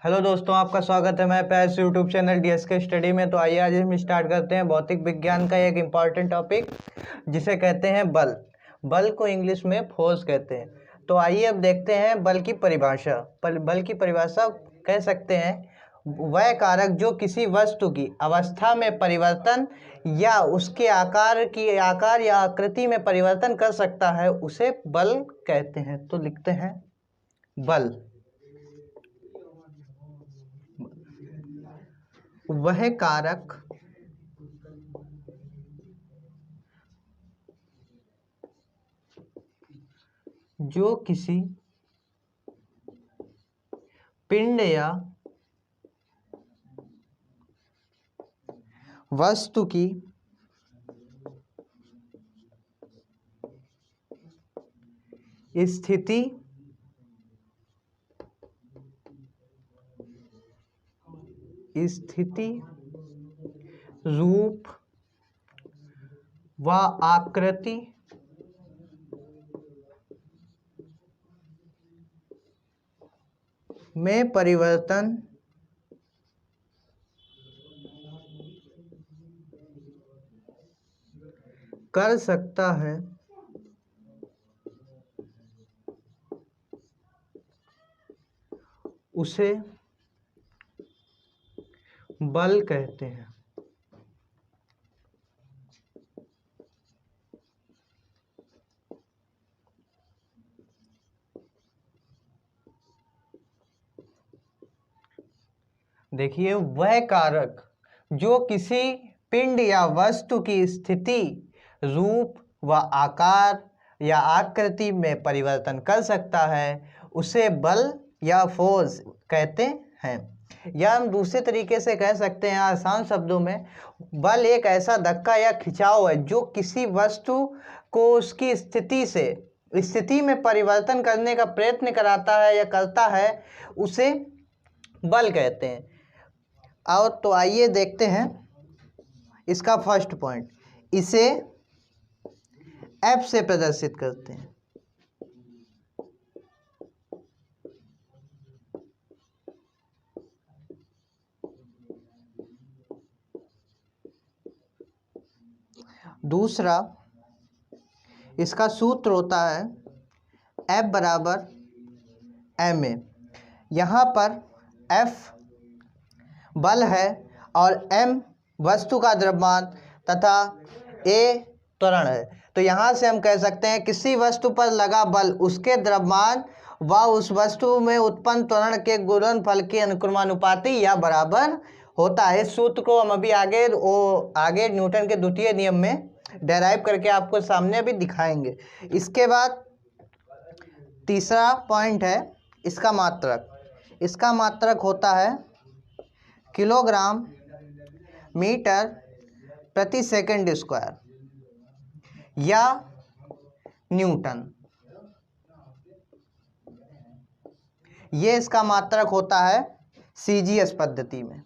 Hello दोस्तों, आपका स्वागत है मैं पैस यूट्यूब चैनल डीएसके स्टडी में। तो आइए आज हम स्टार्ट करते हैं भौतिक विज्ञान का एक इम्पॉर्टेंट टॉपिक जिसे कहते हैं बल। बल को इंग्लिश में फोर्स कहते हैं। तो आइए अब देखते हैं बल की परिभाषा। बल की परिभाषा कह सकते हैं वह कारक जो किसी वस्तु की अवस्था में परिवर्तन या उसके आकार या आकृति में परिवर्तन कर सकता है, उसे बल कहते हैं। तो लिखते हैं बल वह कारक जो किसी पिंड या वस्तु की स्थिति रूप व आकृति में परिवर्तन कर सकता है, उसे बल कहते हैं। देखिए, वह कारक जो किसी पिंड या वस्तु की स्थिति, रूप व आकार या आकृति में परिवर्तन कर सकता है, उसे बल या फोर्स कहते हैं। या हम दूसरे तरीके से कह सकते हैं आसान शब्दों में, बल एक ऐसा धक्का या खिंचाव है जो किसी वस्तु को उसकी स्थिति में परिवर्तन करने का प्रयत्न कराता है या करता है, उसे बल कहते हैं। और तो आइए देखते हैं इसका फर्स्ट पॉइंट। इसे F से प्रदर्शित करते हैं। दूसरा, इसका सूत्र होता है F बराबर ma। यहाँ पर F बल है और m वस्तु का द्रव्यमान तथा a त्वरण है। तो यहाँ से हम कह सकते हैं किसी वस्तु पर लगा बल उसके द्रव्यमान व उस वस्तु में उत्पन्न त्वरण के गुणनफल के अनुक्रमानुपाती या बराबर होता है। इस सूत्र को हम अभी आगे न्यूटन के द्वितीय नियम में डेराइव करके आपको सामने अभी दिखाएंगे। इसके बाद तीसरा पॉइंट है इसका मात्रक। इसका मात्रक होता है किलोग्राम मीटर प्रति सेकंड स्क्वायर या न्यूटन। ये इसका मात्रक होता है सीजीएस पद्धति में।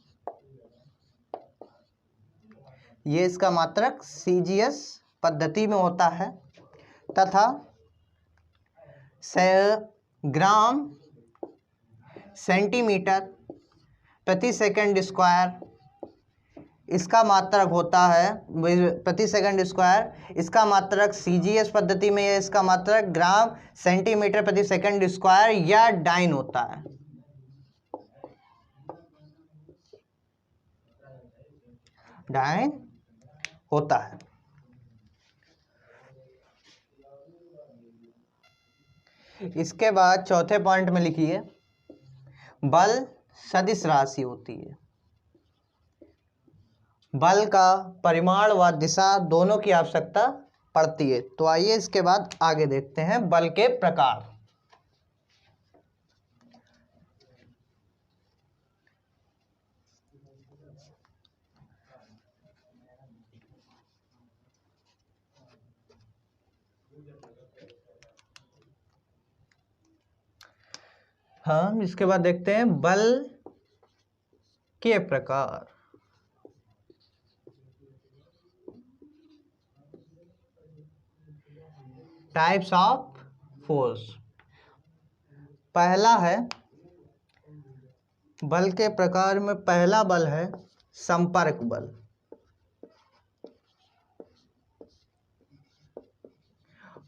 ये इसका मात्रक सीजीएस पद्धति में होता है तथा ग्राम सेंटीमीटर प्रति सेकंड स्क्वायर इसका मात्रक होता है प्रति सेकंड स्क्वायर। इसका मात्रक सीजीएस पद्धति में इसका मात्रक ग्राम सेंटीमीटर प्रति सेकंड स्क्वायर या डाइन होता है। डाइन होता है। इसके बाद चौथे पॉइंट में लिखिए बल सदिश राशि होती है। बल का परिमाण व दिशा दोनों की आवश्यकता पड़ती है। तो आइए इसके बाद आगे देखते हैं बल के प्रकार। हम इसके बाद देखते हैं बल के प्रकार। Types of force. पहला है बल के प्रकार में पहला बल है संपर्क बल,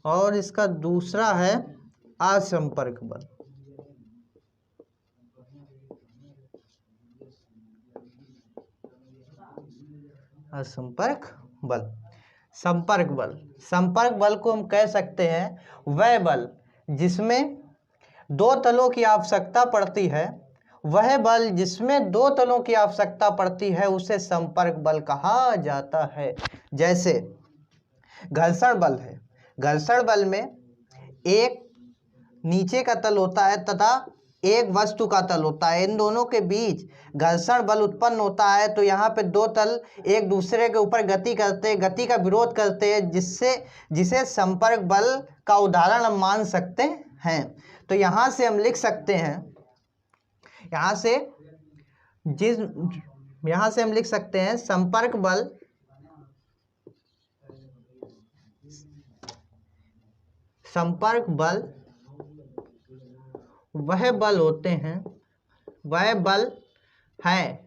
और इसका दूसरा है असंपर्क बल। असंपर्क बल। संपर्क बल, संपर्क बल को हम कह सकते हैं वह बल जिसमें दो तलों की आवश्यकता पड़ती है, वह बल जिसमें दो तलों की आवश्यकता पड़ती है उसे संपर्क बल कहा जाता है। जैसे घर्षण बल है, घर्षण बल में एक नीचे का तल होता है तथा एक वस्तु का तल होता है, इन दोनों के बीच घर्षण बल उत्पन्न होता है। तो यहाँ पे दो तल एक दूसरे के ऊपर गति करते हैं, गति का विरोध करते हैं, जिसे संपर्क बल का उदाहरण हम मान सकते हैं। तो यहाँ से हम लिख सकते हैं, यहाँ से हम लिख सकते हैं संपर्क बल वह बल होते हैं, वह बल है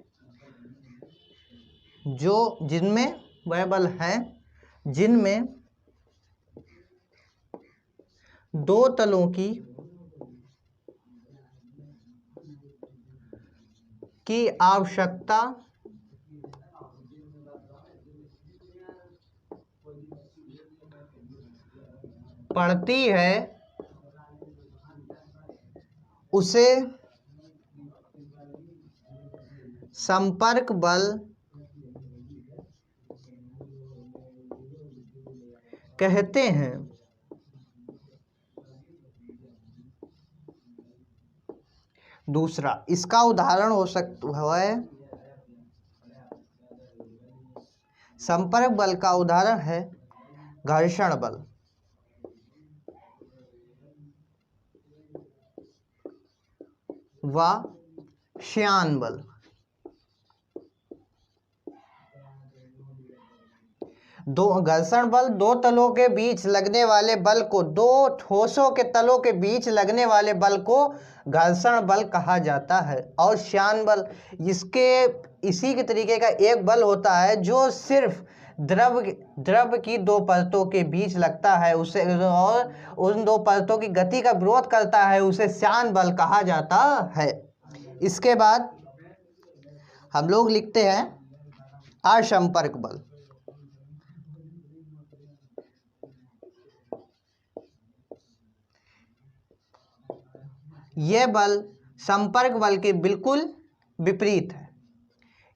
जिनमें दो तलों की आवश्यकता पड़ती है, उसे संपर्क बल कहते हैं। दूसरा इसका उदाहरण हो सकता है, संपर्क बल का उदाहरण है घर्षण बल, व श्यान बल। दो घर्षण बल दो तलों के बीच लगने वाले बल को, दो ठोसों के तलों के बीच लगने वाले बल को घर्षण बल कहा जाता है। और श्यान बल इसके इसी के तरीके का एक बल होता है जो सिर्फ द्रव की दो परतों के बीच लगता है, उसे और उन दो परतों की गति का विरोध करता है, उसे श्यान बल कहा जाता है। इसके बाद हम लोग लिखते हैं असंपर्क बल। यह बल संपर्क बल के बिल्कुल विपरीत है।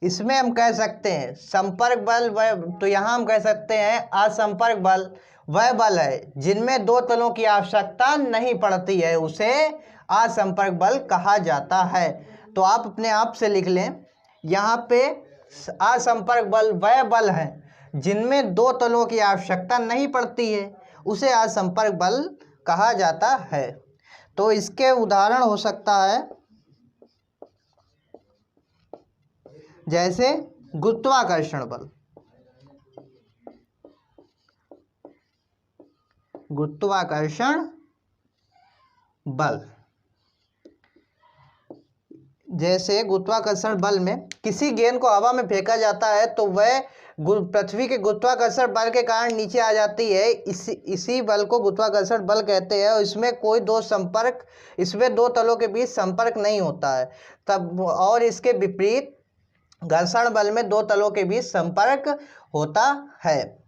इसमें हम कह सकते हैं संपर्क बल तो यहाँ हम कह सकते हैं असंपर्क बल वह बल है जिनमें दो तलों की आवश्यकता नहीं पड़ती है, उसे असंपर्क बल कहा जाता है। तो आप अपने आप से लिख लें, यहाँ पे असंपर्क बल वह बल है जिनमें दो तलों की आवश्यकता नहीं पड़ती है, उसे असंपर्क बल कहा जाता है। तो इसके उदाहरण हो सकता है जैसे गुरुत्वाकर्षण बल, गुरुत्वाकर्षण बल। जैसे गुरुत्वाकर्षण बल में किसी गेंद को हवा में फेंका जाता है तो वह पृथ्वी के गुरुत्वाकर्षण बल के कारण नीचे आ जाती है। इसी बल को गुरुत्वाकर्षण बल कहते हैं। और इसमें दो तलों के बीच संपर्क नहीं होता है तब, और इसके विपरीत घर्षण बल में दो तलों के बीच संपर्क होता है।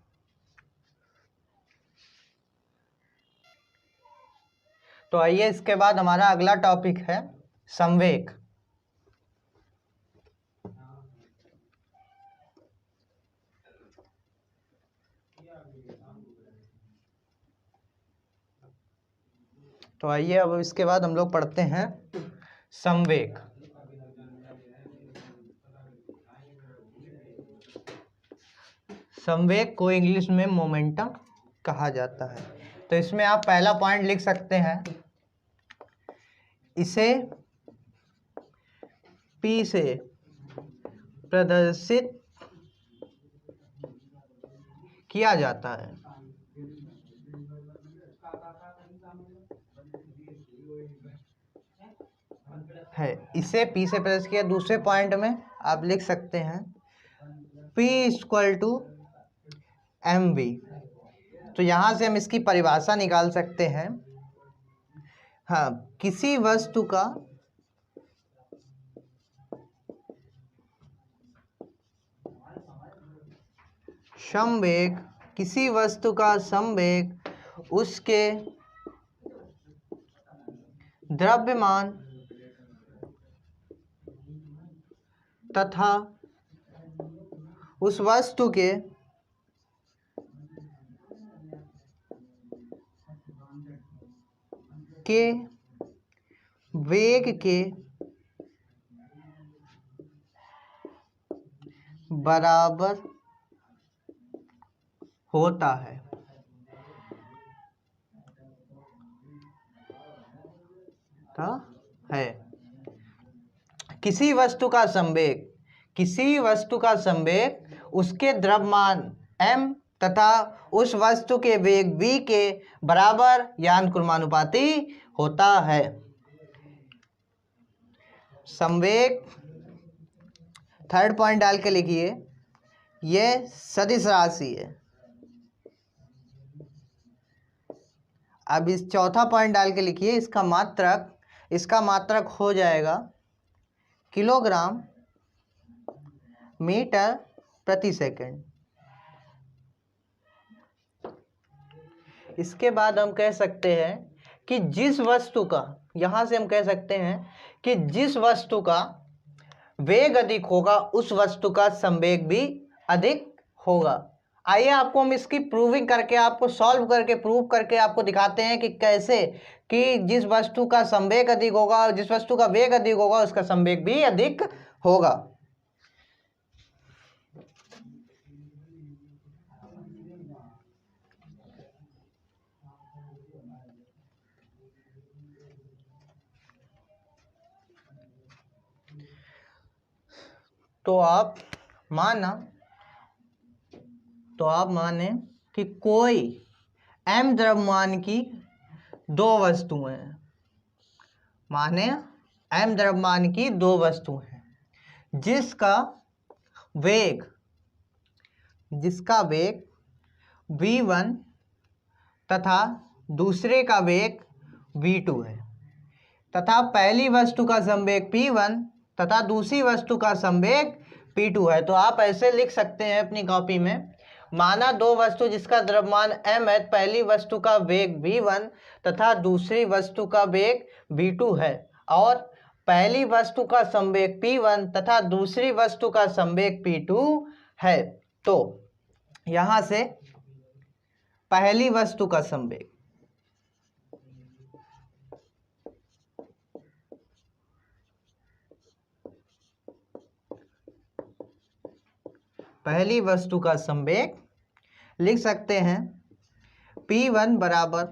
तो आइए इसके बाद हमारा अगला टॉपिक है संवेग। तो आइए अब इसके बाद हम लोग पढ़ते हैं संवेग। संवेग को इंग्लिश में मोमेंटम कहा जाता है। तो इसमें आप पहला पॉइंट लिख सकते हैं, इसे P से प्रदर्शित किया जाता है। है। इसे P से प्रेस किया। दूसरे पॉइंट में आप लिख सकते हैं P इक्वल टू mv। तो यहाँ से हम इसकी परिभाषा निकाल सकते हैं। हाँ, किसी वस्तु का संवेग, किसी वस्तु का संवेग उसके द्रव्यमान तथा उस वस्तु के वेग के बराबर होता है। किसी वस्तु का संवेग, किसी वस्तु का संवेग उसके द्रव्यमान m तथा उस वस्तु के वेग v के बराबर या अनुक्रमानुपाती होता है। संवेग थर्ड पॉइंट डाल के लिखिए, यह सदिश राशि है। अब इस चौथा पॉइंट डाल के लिखिए, इसका मात्रक हो जाएगा किलोग्राम मीटर प्रति सेकंड। इसके बाद हम कह सकते हैं कि जिस वस्तु का, यहाँ से हम कह सकते हैं कि जिस वस्तु का वेग अधिक होगा उस वस्तु का संवेग भी अधिक होगा। आइए आपको हम इसकी प्रूविंग करके, आपको सॉल्व करके, प्रूव करके आपको दिखाते हैं कि कैसे, कि जिस वस्तु का संवेग अधिक होगा, जिस वस्तु का वेग अधिक होगा उसका संवेग भी अधिक होगा। तो आप माने कि कोई m द्रव्यमान की दो वस्तुएं हैं। माने m द्रव्यमान की दो वस्तुएं हैं जिसका वेग v1 तथा दूसरे का वेग v2 है, तथा पहली वस्तु का संवेग p1 तथा दूसरी वस्तु का संवेग p2 है। तो आप ऐसे लिख सकते हैं अपनी कॉपी में, माना दो वस्तु जिसका द्रव्यमान m है, पहली वस्तु का वेग v1 तथा दूसरी वस्तु का वेग v2 है, और पहली वस्तु का संवेग p1 तथा दूसरी वस्तु का संवेग p2 है। तो यहाँ से पहली वस्तु का संवेग, पहली वस्तु का संवेग लिख सकते हैं P1 बराबर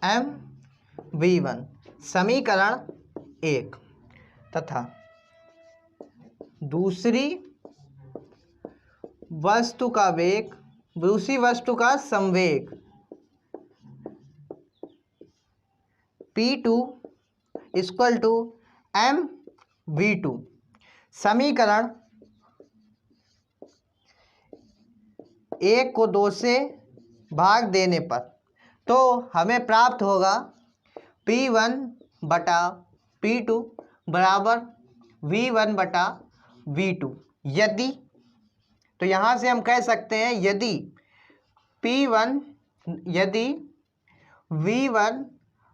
mv1, समीकरण 1, तथा दूसरी वस्तु का वेग, दूसरी वस्तु का संवेग P2 इक्वल टू mv2, समीकरण 1 को 2 से भाग देने पर तो हमें प्राप्त होगा P1 बटा P2 बराबर V1 बटा V2। यदि, तो यहाँ से हम कह सकते हैं यदि V1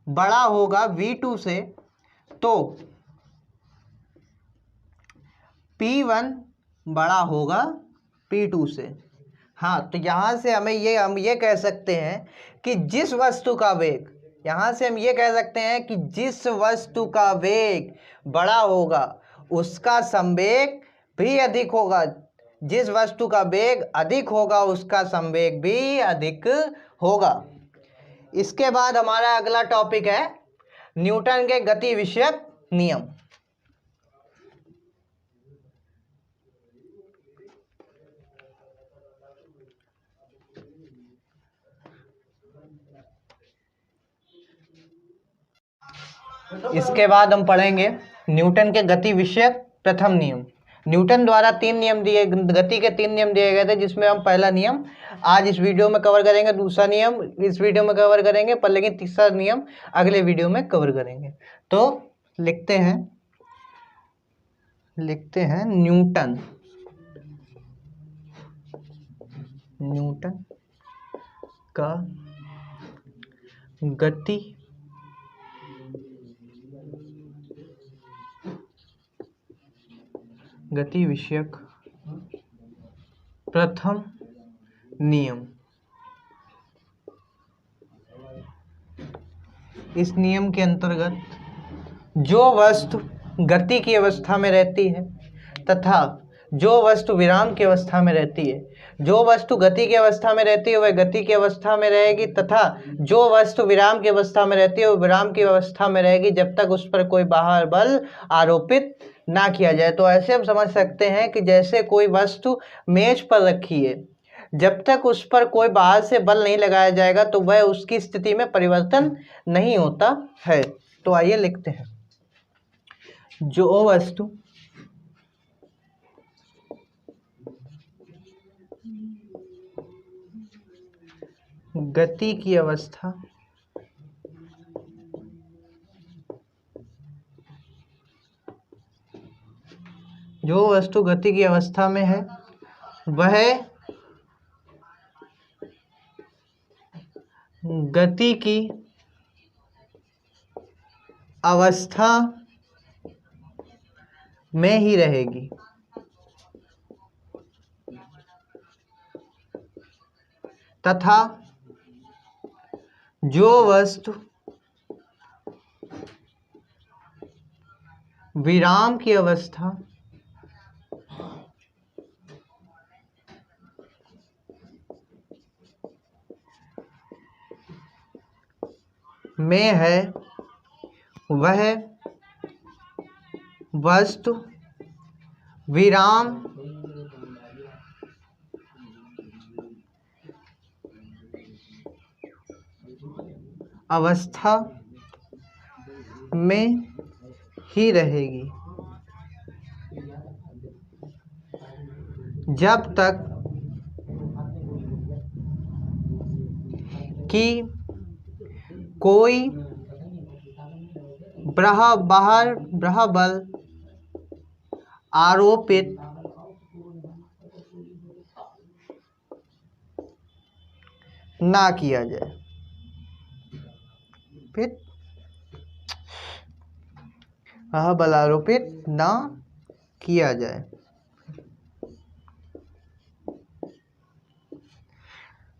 बड़ा होगा V2 से तो P1 बड़ा होगा P2 से। हाँ, तो यहाँ से हम ये कह सकते हैं कि जिस वस्तु का वेग, यहाँ से हम ये कह सकते हैं कि जिस वस्तु का वेग बड़ा होगा उसका संवेग भी अधिक होगा, जिस वस्तु का वेग अधिक होगा उसका संवेग भी अधिक होगा। इसके बाद हमारा अगला टॉपिक है न्यूटन के गति विषयक नियम। इसके बाद हम पढ़ेंगे न्यूटन के गति विषयक प्रथम नियम। न्यूटन द्वारा 3 नियम दिए, गति के 3 नियम दिए गए थे, जिसमें हम पहला नियम आज इस वीडियो में कवर करेंगे, दूसरा नियम इस वीडियो में कवर करेंगे, पर लेकिन तीसरा नियम अगले वीडियो में कवर करेंगे। तो लिखते हैं न्यूटन का गति विषयक प्रथम नियम। इस नियम के अंतर्गत जो वस्तु गति की अवस्था में रहती है तथा जो वस्तु विराम की अवस्था में रहती है, जो वस्तु गति की अवस्था में रहती है वह गति की अवस्था में रहेगी, तथा जो वस्तु विराम की अवस्था में रहती है वह विराम की अवस्था में रहेगी जब तक उस पर कोई बाहर बल आरोपित ना किया जाए। तो ऐसे हम समझ सकते हैं कि जैसे कोई वस्तु मेज पर रखी है, जब तक उस पर कोई बाहर से बल नहीं लगाया जाएगा तो वह उसकी स्थिति में परिवर्तन नहीं होता है। तो आइए लिखते हैं, जो वस्तु गति की अवस्था में है वह गति की अवस्था में ही रहेगी, तथा जो वस्तु विराम की अवस्था में है वह वस्तु विराम अवस्था में ही रहेगी जब तक कि कोई बाहर बल आरोपित ना किया जाए। फिर बल आरोपित ना किया जाए।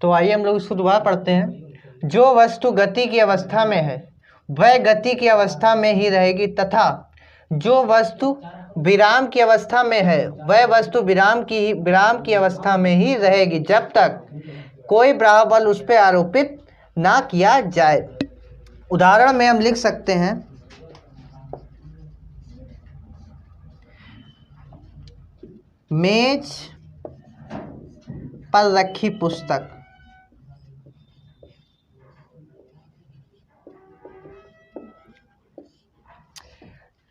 तो आइए हम लोग इसको दोबारा पढ़ते हैं। जो वस्तु गति की अवस्था में है वह गति की अवस्था में ही रहेगी, तथा जो वस्तु विराम की अवस्था में है वह वस्तु विराम की अवस्था में ही रहेगी जब तक कोई बाह्य बल उस पर आरोपित ना किया जाए। उदाहरण में हम लिख सकते हैं, मेज पर रखी पुस्तक।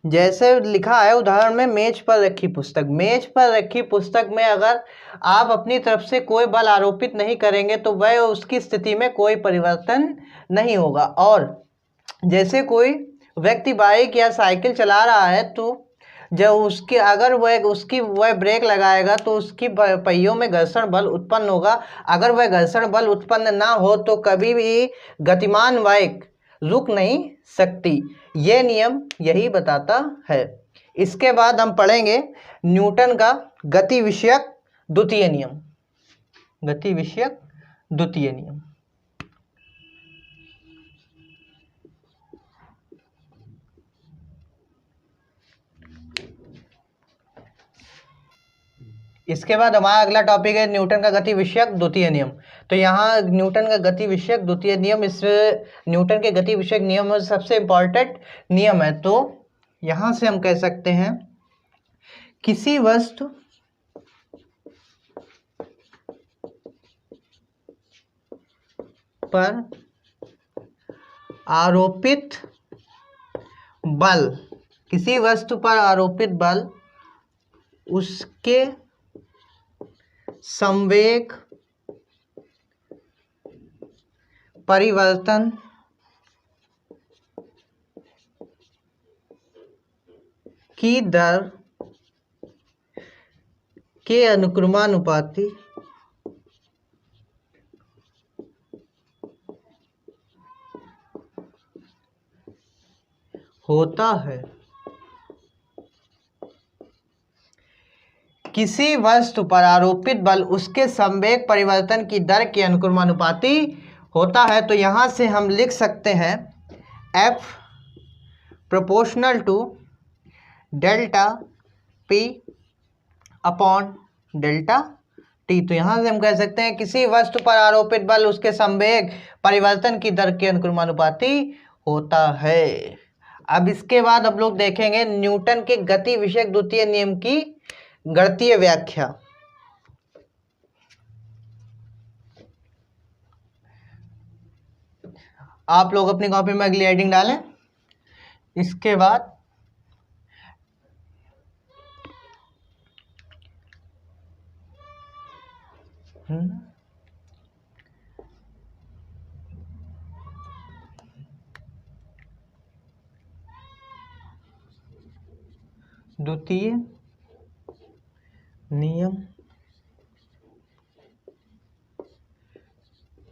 जैसे लिखा है उदाहरण में, मेज पर रखी पुस्तक। मेज पर रखी पुस्तक में अगर आप अपनी तरफ से कोई बल आरोपित नहीं करेंगे तो वह उसकी स्थिति में कोई परिवर्तन नहीं होगा। और जैसे कोई व्यक्ति बाइक या साइकिल चला रहा है तो जब उसके अगर वह ब्रेक लगाएगा तो उसकी पहियों में घर्षण बल उत्पन्न होगा। अगर वह घर्षण बल उत्पन्न ना हो तो कभी भी गतिमान बाइक रुक नहीं सकती। ये नियम यही बताता है। इसके बाद हम पढ़ेंगे न्यूटन का गति विषयक द्वितीय नियम। गति विषयक द्वितीय नियम। इसके बाद हमारा अगला टॉपिक है न्यूटन का गति विषयक द्वितीय नियम। तो यहाँ न्यूटन का गति विषयक द्वितीय नियम, इस न्यूटन के गति विषयक नियम में सबसे इम्पॉर्टेंट नियम है। तो यहाँ से हम कह सकते हैं, किसी वस्तु पर आरोपित बल किसी वस्तु पर आरोपित बल उसके संवेग परिवर्तन की दर के अनुक्रमानुपाती होता है। किसी वस्तु पर आरोपित बल उसके संवेग परिवर्तन की दर के अनुक्रमानुपाती होता है। तो यहाँ से हम लिख सकते हैं F proportional to delta P upon delta T। तो यहाँ से हम कह सकते हैं किसी वस्तु पर आरोपित बल उसके संवेग परिवर्तन की दर के अनुक्रमानुपाती होता है। अब इसके बाद हम लोग देखेंगे न्यूटन के गति विषयक द्वितीय नियम की गणितीय व्याख्या। आप लोग अपनी कॉपी में अगली हेडिंग डालें। इसके बाद द्वितीय नियम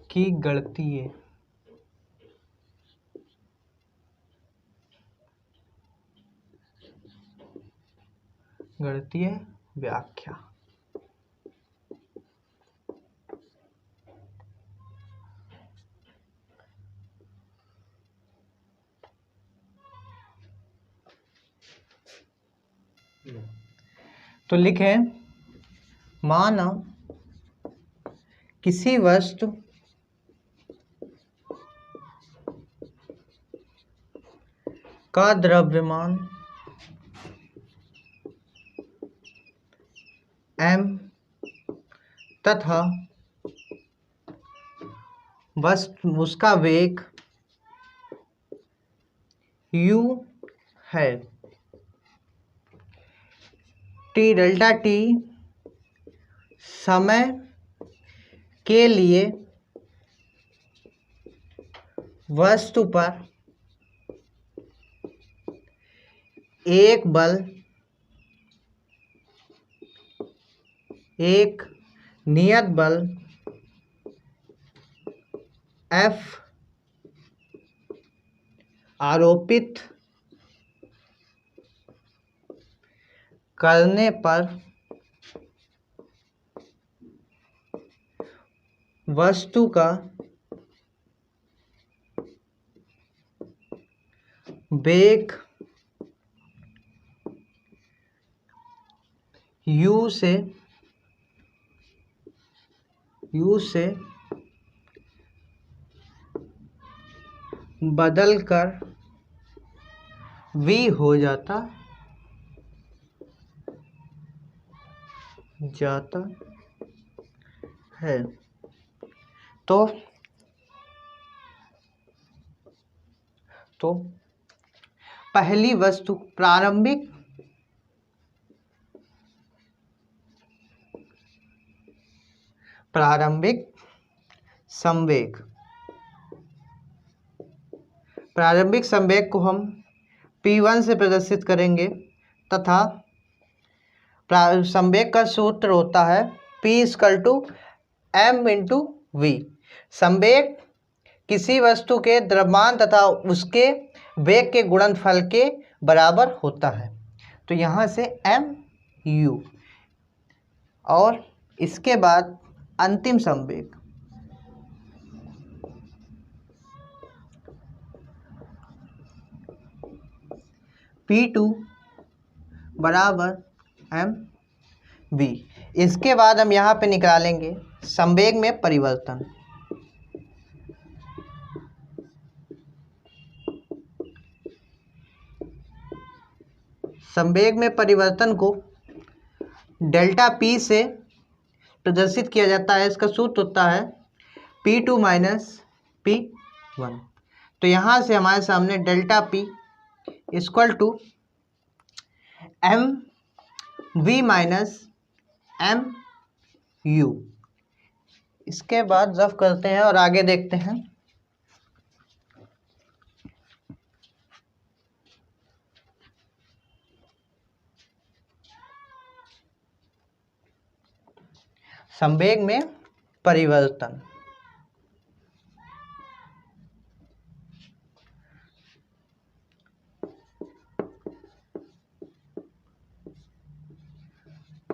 की गणितीय व्याख्या। तो लिखें, माना किसी वस्तु का द्रव्यमान m तथा उसका वेग u है। t डेल्टा t समय के लिए वस्तु पर एक बल, एक नियत बल F आरोपित करने पर वस्तु का वेग u से बदलकर v हो जाता है। तो पहली वस्तु प्रारंभिक संवेग को हम P1 से प्रदर्शित करेंगे तथा संवेग का सूत्र होता है P=m×v। संवेग किसी वस्तु के द्रव्यमान तथा उसके वेग के गुणनफल के बराबर होता है। तो यहाँ से mu और इसके बाद अंतिम संवेग P2 बराबर mv। इसके बाद हम यहाँ पे निकालेंगे संवेग में परिवर्तन। संवेग में परिवर्तन को डेल्टा P से प्रदर्शित किया जाता है। इसका सूत्र होता है P2 - P1। तो यहाँ से हमारे सामने delta P = M V minus M U. इसके बाद रफ करते हैं और आगे देखते हैं। संवेग में परिवर्तन।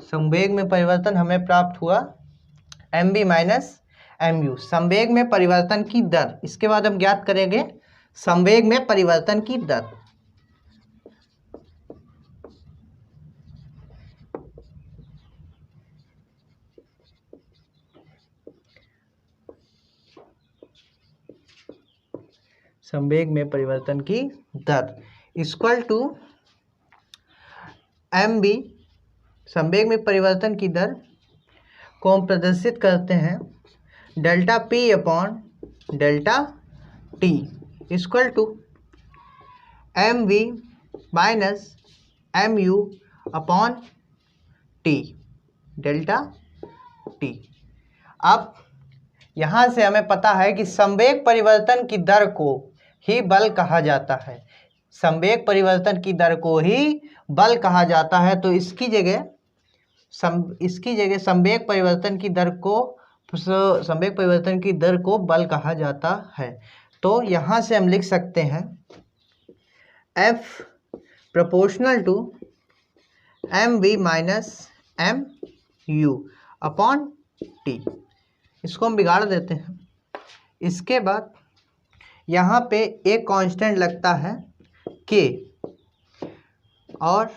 संवेग में परिवर्तन हमें प्राप्त हुआ M B minus M U, संवेग में परिवर्तन की दर। इसके बाद हम ज्ञात करेंगे संवेग में परिवर्तन की दर। संवेग में परिवर्तन की दर इक्वल टू एम बी, संवेग में परिवर्तन की दर को हम प्रदर्शित करते हैं delta P upon delta T equal to M V minus M U upon T delta T. अब यहाँ से हमें पता है कि संवेग परिवर्तन की दर को ही बल कहा जाता है, संवेग परिवर्तन की दर को ही बल कहा जाता है। तो इसकी जगह संवेग परिवर्तन की दर को बल कहा जाता है। तो यहाँ से हम लिख सकते हैं F proportional to M V minus M U upon T. इसको हम बिगाड़ देते हैं। इसके बाद यहाँ पे एक कांस्टेंट लगता है K और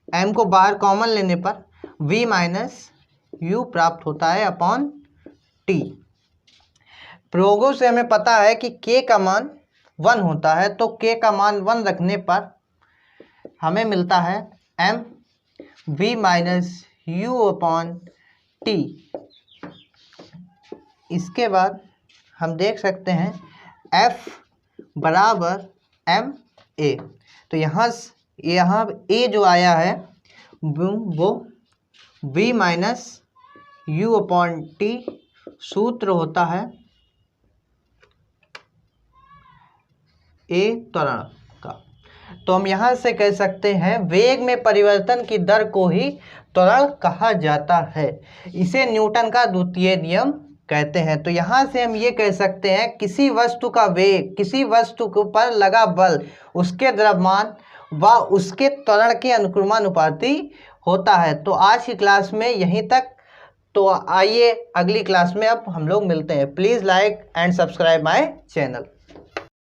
m को बाहर कॉमन लेने पर v माइनस यू प्राप्त होता है अपॉन t। प्रयोगों से हमें पता है कि k का मान 1 होता है, तो k का मान 1 रखने पर हमें मिलता है m v minus you upon t। इसके बाद हम देख सकते हैं F बराबर एम ए। तो यहाँ ए जो आया है वो v minus you upon T सूत्र होता है ए त्वरण का। तो हम यहाँ से कह सकते हैं वेग में परिवर्तन की दर को ही त्वरण कहा जाता है। इसे न्यूटन का द्वितीय नियम कहते हैं। तो यहाँ से हम ये कह सकते हैं किसी वस्तु का वेग, किसी वस्तु के ऊपर लगा बल उसके द्रव्यमान व उसके त्वरण के अनुक्रमानुपाती होता है। तो आज की क्लास में यहीं तक। तो आइए अगली क्लास में अब हम लोग मिलते हैं। Please like and subscribe my channel.